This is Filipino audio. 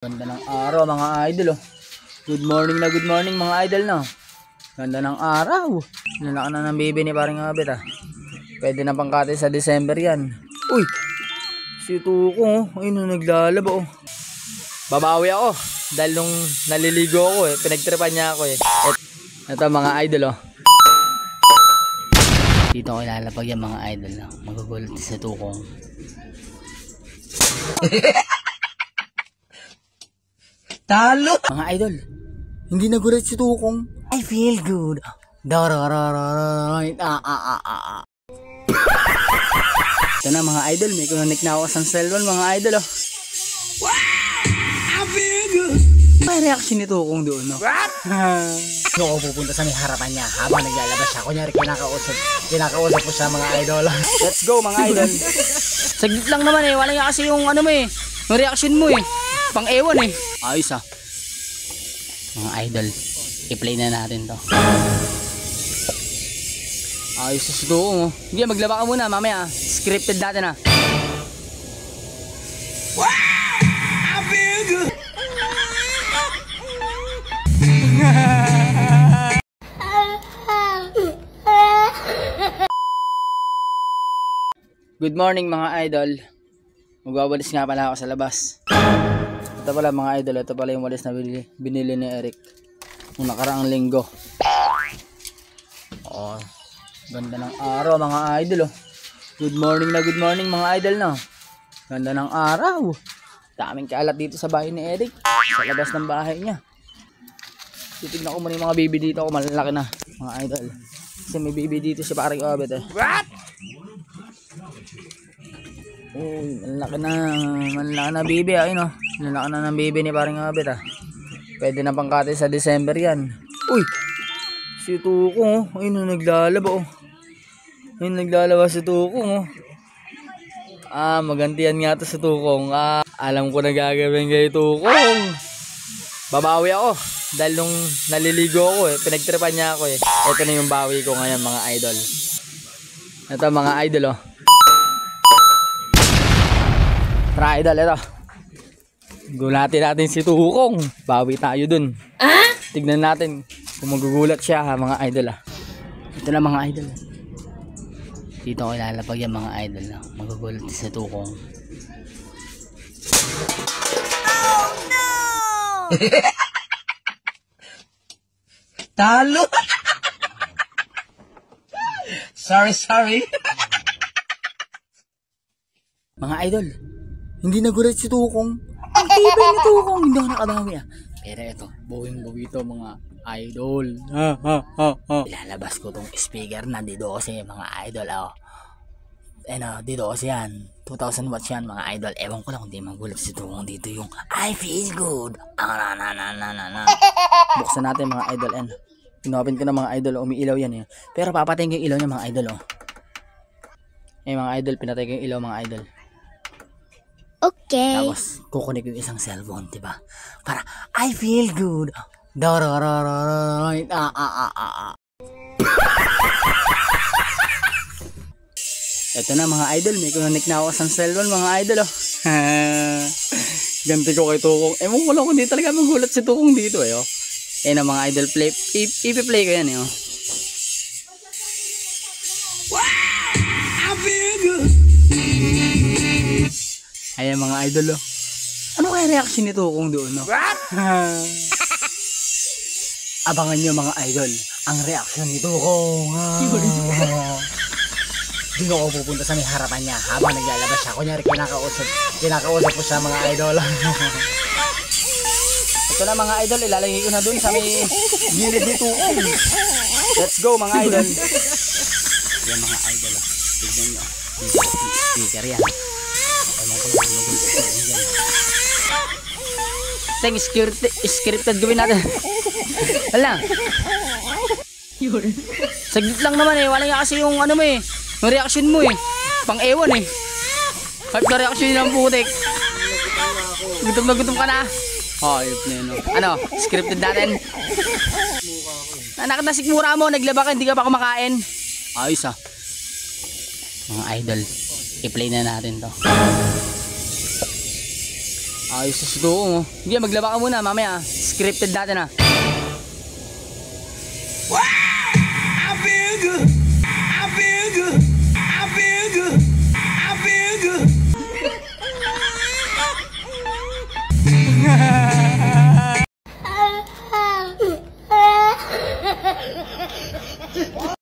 Ganda ng araw mga idol oh. Good morning mga idol no. Ganda ng araw. Lalaki na ng baby ni paring Abet ah. Pwede na pangkate sa December yan. Uy! Si Tuko oh. Ayun na naglalaba oh. Babawi ako. Dahil nung naliligo ako eh. Pinagtripan niya ako eh. Ito mga idol oh. Dito ko ilalapag yan mga idol no. Magugulat si Tukong. Talo! Mga idol, hindi nagulat si Tukong. I feel good. Ito na mga idol, may connect na ako sa cellphone mga idol oh. Wow! I feel good. May reaction ni Tukong doon no? What? Doon ako pupunta sa may harapan niya habang naglalabas siya. Kunyari kinakausap ko siya mga idol. Let's go mga idol. Saglit lang naman eh, wala nga kasi yung ano mo eh. Yung reaction mo eh. Pang ewan eh. Ayos ah. Mga idol, i-play na natin to. Ayos sa suto oh. Hindi, maglaba ka muna mamaya. Scripted natin ah. Wow! I feel good. Good morning mga idol. Magwawalis nga pala ako sa labas. Ito pala mga idol, ito pala yung walis na binili ni Eric nung nakaraang linggo. Oh, ganda ng araw mga idol oh. Good morning mga idol no. Ganda ng araw. Daming kalat dito sa bahay ni Eric, sa labas ng bahay niya. Titignan ko muna yung mga baby dito, ako malalaki na mga idol. Kasi may baby dito si paring Abet eh. What? Oh, malaki na baby ah, ayun oh. Malaki na ng baby ni paring Abet ah. Pwede na pangkate sa December yan. Uy! Si Tukong oh, ayun na naglalaba oh. Ayun naglalaba si Tukong oh. Ah, magantihan nga to si Tukong. Ah, alam ko na gagawin kay Tukong. Babawi ako. Dahil nung naliligo ako eh, pinagtripan niya ako eh. Ito na yung bawi ko ngayon mga idol. Ito mga idol oh. Tara idol, ito. Gulatin natin si Tukong. Bawi tayo dun. Tignan natin kung magugulat siya ha mga idol ah. Ito na mga idol. Dito ko ilalapag yan mga idol na magugulat si Tukong. Oh no! Talo! Sorry. Mga idol, hindi nagulat si Tukong. Ang tibay ni Tukong, hindi ako nakadami ah. Pero ito, buwing-buwi ito mga idol. Ilalabas ko tong speaker na D12 mga idol oh. Ano, D12 yan. 2000 watts yan mga idol. Ewan ko lang kung di magulat si Tukong dito yung I feel good. Buksan natin mga idol and pinopen ko na mga idol, umiilaw yan eh. Pero papatayin ko yung ilaw niya mga idol oh. Eh mga idol, pinatay ko yung ilaw mga idol. Okay. Tapos kukunik yung isang cellphone, diba? Para I feel good. Ito na mga idol, may kunik na ako sa cellphone mga idol oh. Ganti ko kay Tukong. Ewan ko lang kung di talaga magulat si Tukong dito eh oh. Eh na mga idol, ipi-play ko yan eh oh. Wow! I feel good. Ayan mga idol oh. Ano kaya reaction ni Tukong doon no? What? Abangan nyo mga idol ang reaction ni Tukong. Dito ako pupunta sa may harapan niya habang naglalabas siya. Kunyari kinakausap ko siya mga idol. Ito na mga idol, ilalagay ko na dun sa may gilid ni Tukong. Let's go mga idol. Yan mga idol oh. Tignan nyo. Speaker yan. Teng, scripted gawin natin. Hala. Saglit lang naman eh, wala nga kasi yung ano mo eh. Yung reaction mo eh. Pang ewan eh. Hype na reaction ng putik. Gutom na gutom ka na. Oh, yun na yun. Ano, scripted natin. Anak na sikmura mo, naglaba ka, hindi ka pa kumakain. Ayos ah. Mga idol, i-play na natin to. Ayos sa suto ko. Sige, maglaba ka muna mamaya. Scripted natin